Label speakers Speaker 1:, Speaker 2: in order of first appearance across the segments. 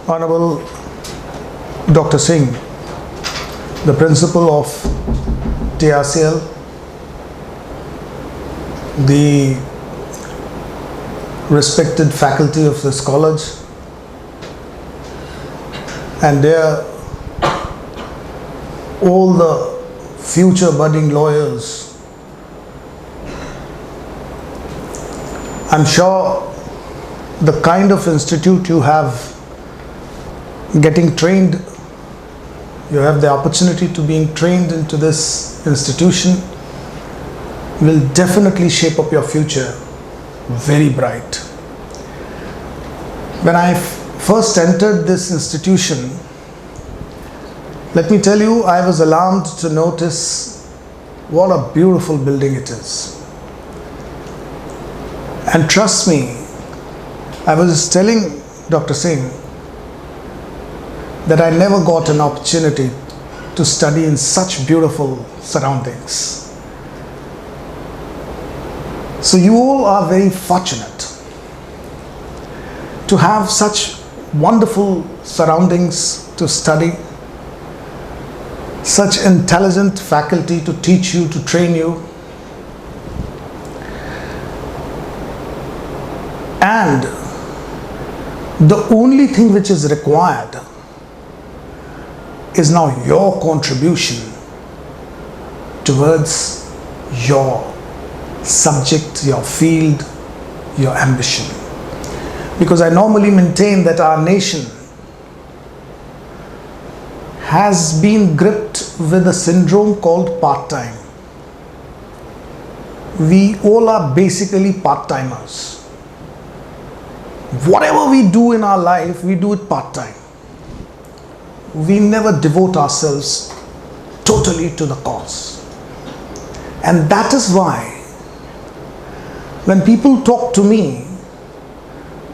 Speaker 1: Honorable Dr. Singh, the principal of TRCL, the respected faculty of this college, and all the future budding lawyers. I'm sure the kind of institute you have getting trained, you have the opportunity to being trained into this institution will definitely shape up your future very bright. When I first entered this institution, let me tell you, I was alarmed to notice what a beautiful building it is. And trust me, I was telling Dr. Singh that I never got an opportunity to study in such beautiful surroundings. So you all are very fortunate to have such wonderful surroundings to study, such intelligent faculty to teach you, to train you. And the only thing which is required is now your contribution towards your subject, your field, your ambition. Because I normally maintain that our nation has been gripped with a syndrome called part-time. We all are basically part-timers. Whatever we do in our life, we do it part-time. We never devote ourselves totally to the cause. And that is why when people talk to me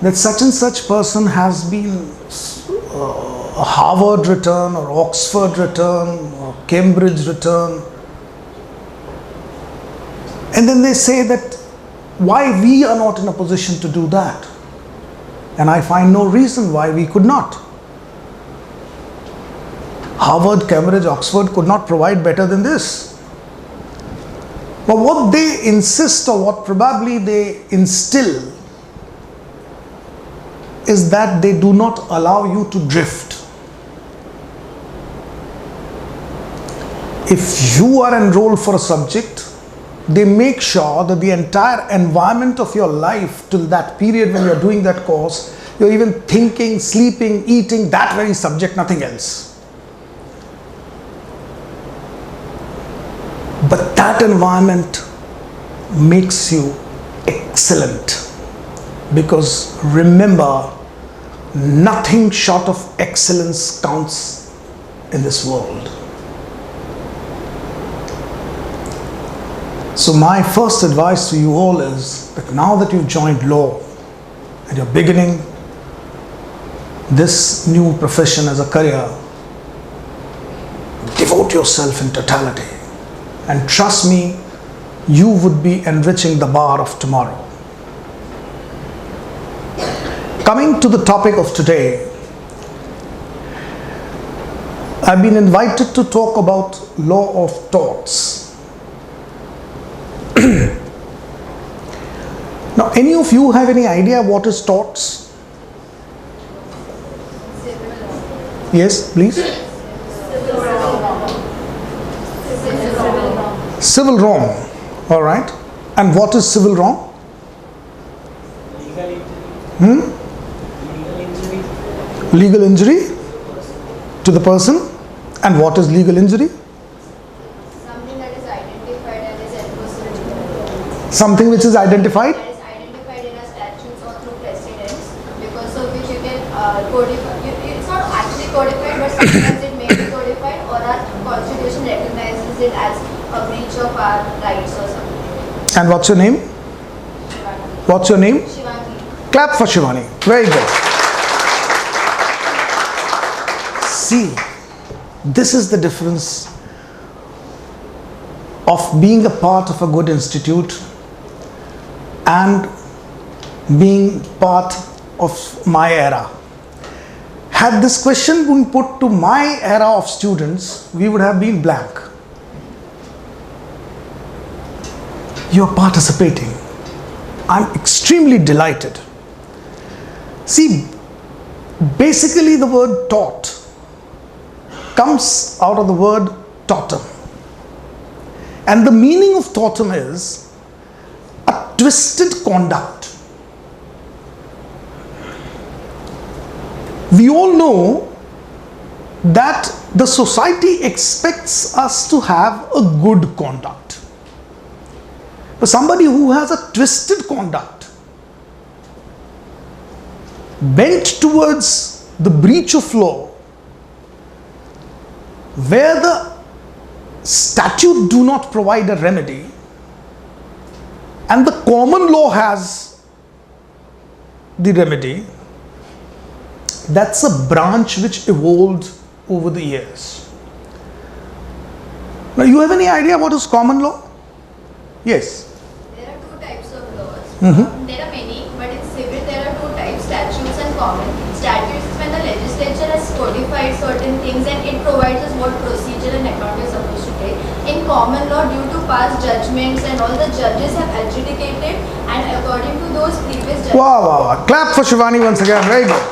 Speaker 1: that such and such person has been a Harvard return or Oxford return or Cambridge return, and then they say that why we are not in a position to do that. And I find no reason why we could not. Harvard, Cambridge, Oxford could not provide better than this. But what they insist, or what probably they instill, is that they do not allow you to drift. If you are enrolled for a subject, they make sure that the entire environment of your life till that period when you are doing that course, you are even thinking, sleeping, eating that very subject, nothing else. But that environment makes you excellent, because remember, nothing short of excellence counts in this world. So my first advice to you all is that now that you've joined law and you're beginning this new profession as a career, devote yourself in totality. And trust me, you would be enriching the bar of tomorrow. Coming to the topic of today, I've been invited to talk about law of torts. Now, any of you have any idea what is torts? Yes, please. Civil wrong. All right. And what is civil wrong? Legal injury to the person. And what is legal injury?
Speaker 2: Something that is identified and is enforceable.
Speaker 1: Something which is identified?
Speaker 2: That is identified in a statutes or through precedents, because of which you can codify. It's not actually codified, but sometimes it may be codified, or our constitution recognizes it as a breach of our rights or something.
Speaker 1: And what's your name?
Speaker 2: Shivani.
Speaker 1: What's your name?
Speaker 2: Shivani.
Speaker 1: Clap for Shivani. Very good. See, this is the difference of being a part of a good institute and being part of my era. Had this question been put to my era of students, we would have been blank. You are participating. I'm extremely delighted. See, basically the word taught comes out of the word totem. And the meaning of totem is a twisted conduct. We all know that the society expects us to have a good conduct. But somebody who has a twisted conduct, bent towards the breach of law, where the statute do not provide a remedy and the common law has the remedy, that's a branch which evolved over the years. Now, you have any idea what is common law? Yes.
Speaker 2: There are two types of laws.
Speaker 1: Mhm.
Speaker 2: There are many, but in civil there are two types, statutes and common. Statutes is when the legislature has codified certain things and it provides us what procedure and account we are supposed to take. In common law, due to past judgments and all the judges have adjudicated, and according to those previous judgments.
Speaker 1: Wow, wow, wow. Clap for Shivani once again. Very good.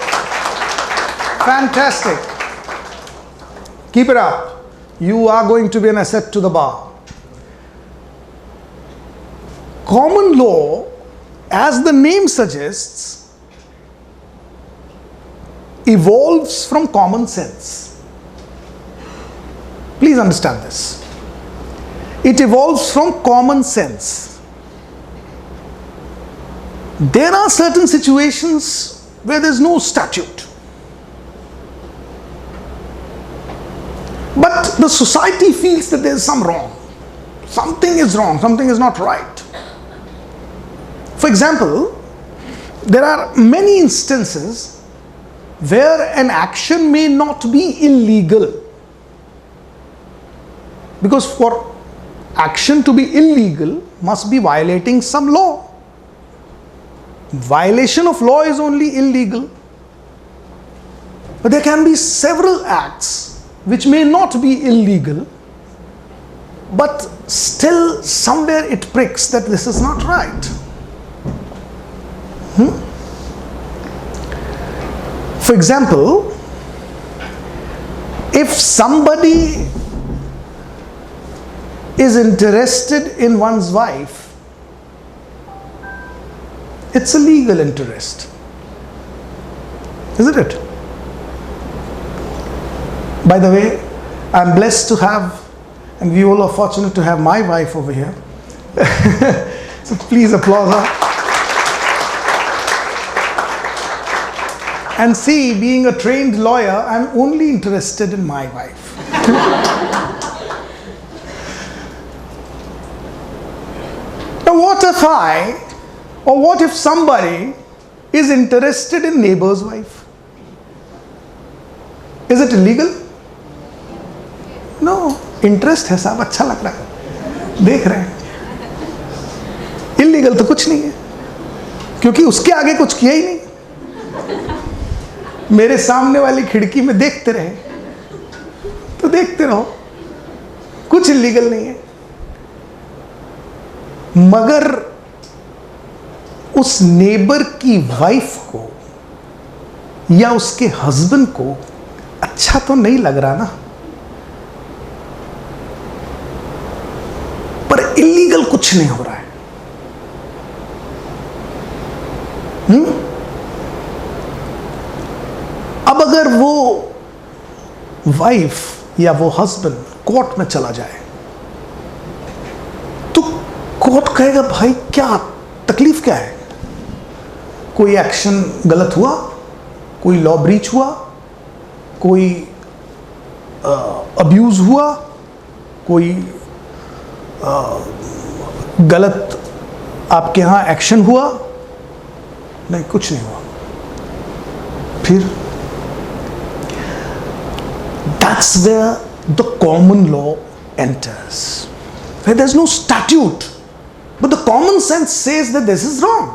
Speaker 1: Fantastic. Keep it up. You are going to be an asset to the bar. Common law, as the name suggests, evolves from common sense. Please understand this. It evolves from common sense. There are certain situations where there is no statute. But the society feels that there is some wrong. Something is wrong, something is not right. For example, there are many instances where an action may not be illegal. Because for action to be illegal must be violating some law. Violation of law is only illegal. But there can be several acts which may not be illegal, but still somewhere it pricks that this is not right. For example, if somebody is interested in one's wife, it's a legal interest, isn't it? By the way, I'm blessed to have, and we all are fortunate to have my wife over here. So please applaud her. And see, being a trained lawyer, I'm only interested in my wife. Now what if somebody is interested in neighbor's wife? Is it illegal? No. Interest है साहब, अच्छा लग रहा है, देख रहे हैं. Illegal तो कुछ नहीं है, क्योंकि उसके आगे कुछ किया ही नहीं. मेरे सामने वाली खिड़की में देखते रहे तो देखते रहो, कुछ इलीगल नहीं है. मगर उस नेबर की वाइफ को या उसके हस्बैंड को अच्छा तो नहीं लग रहा ना, पर इलीगल कुछ नहीं हो रहा है. अब अगर वो वाइफ या वो हस्बैंड कोर्ट में चला जाए तो कोर्ट कहेगा भाई क्या तकलीफ क्या है, कोई एक्शन गलत हुआ, कोई लॉ ब्रीच हुआ, कोई अब्यूज हुआ, कोई गलत आपके यहाँ एक्शन हुआ? नहीं, कुछ नहीं हुआ. फिर that's where the common law enters, where there's no statute, but the common sense says that this is wrong.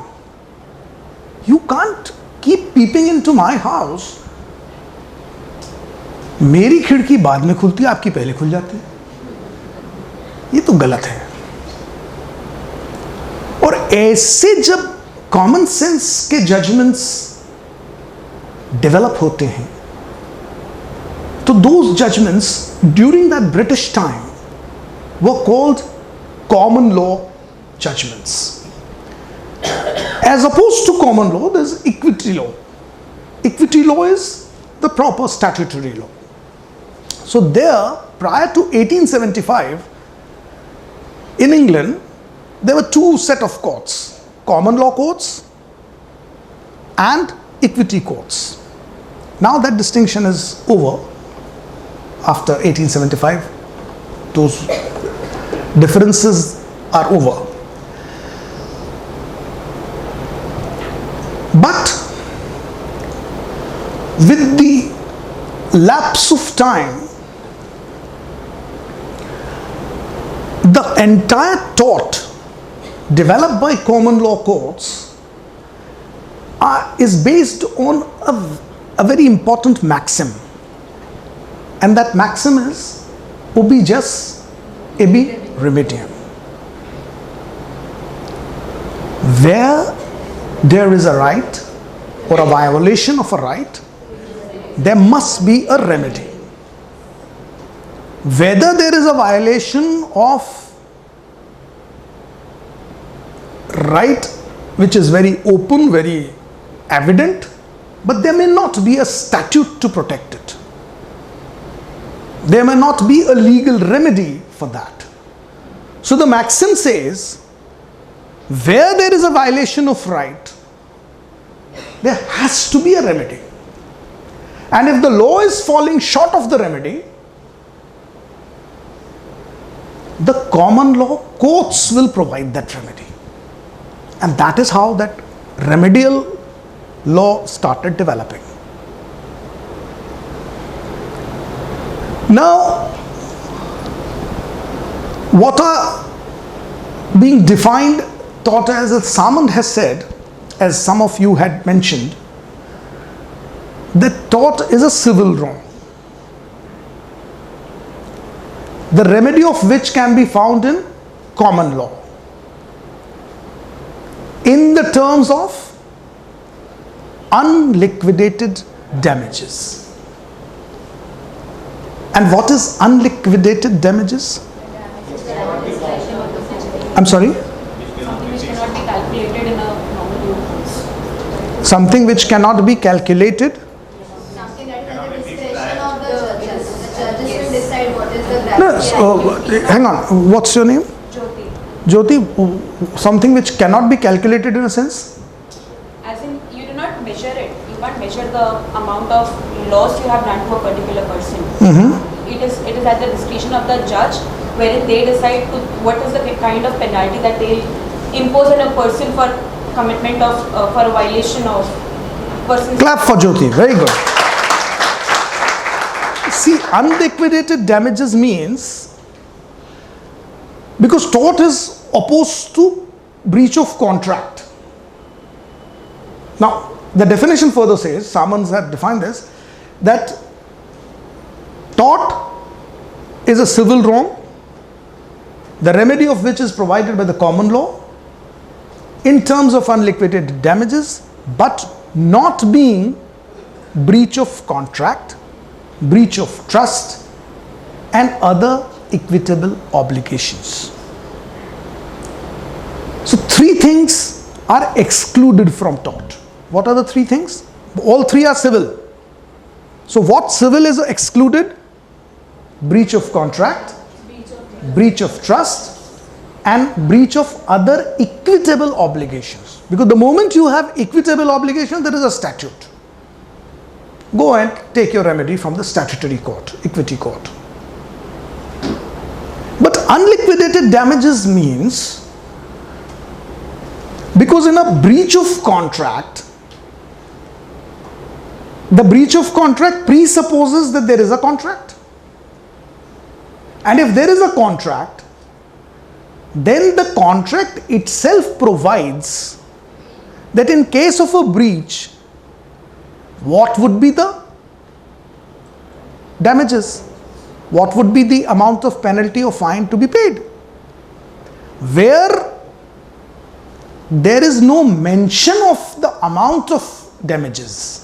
Speaker 1: You can't keep peeping into my house मेरी खिड़की बाद में खुलती है, आपकी पहले खुल जाती है, ये तो गलत है। और ऐसे जब कॉमन सेंस के जजमेंट्स डेवलप होते हैं, तो those judgments during that British time were called common law judgments. As opposed to common law, there is equity law. Equity law is the proper statutory law. So there, prior to 1875, in England, there were two set of courts: common law courts and equity courts. Now that distinction is over after 1875. Those differences are over. But with the lapse of time, the entire tort developed by common law courts is based on a very important maxim, and that maxim is ubi jus ibi remedium. Where there is a right or a violation of a right, there must be a remedy. Whether there is a violation of right which is very open, very evident, but there may not be a statute to protect it. There may not be a legal remedy for that. So the maxim says, where there is a violation of right, there has to be a remedy. And if the law is falling short of the remedy, the common law courts will provide that remedy. And that is how that remedial law started developing. Now, what are being defined, taught as Samand has said, as some of you had mentioned, that tort is a civil wrong, the remedy of which can be found in common law in the terms of unliquidated damages. And what is unliquidated damages? I'm sorry? Something which cannot be calculated.
Speaker 2: Something that is at the discretion of the judges. The judges will decide what is the gravity.
Speaker 1: No, hang on. What's your name?
Speaker 3: Jyoti.
Speaker 1: Jyoti, something which cannot be calculated in a sense?
Speaker 3: As in, you do not measure it. You can't measure the amount of loss you have done to a particular person. It is at the discretion of the judge, wherein they decide what is the kind of penalty that they impose on a person for commitment of for a violation of person's.
Speaker 1: Clap for Jyoti. Very good. See, unliquidated damages means, because tort is opposed to breach of contract. Now, the definition further says, Samans had defined this, that tort is a civil wrong, the remedy of which is provided by the common law in terms of unliquidated damages, but not being breach of contract, breach of trust, and other equitable obligations. So three things are excluded from tort. What are the three things? All three are civil. So what civil is excluded? Breach of contract, breach of trust, and breach of other equitable obligations. Because the moment you have equitable obligations, there is a statute. Go and take your remedy from the statutory court, equity court. But unliquidated damages means, because in a breach of contract, the breach of contract presupposes that there is a contract. And if there is a contract, then the contract itself provides that in case of a breach, what would be the damages. What would be the amount of penalty or fine to be paid? Where there is no mention of the amount of damages,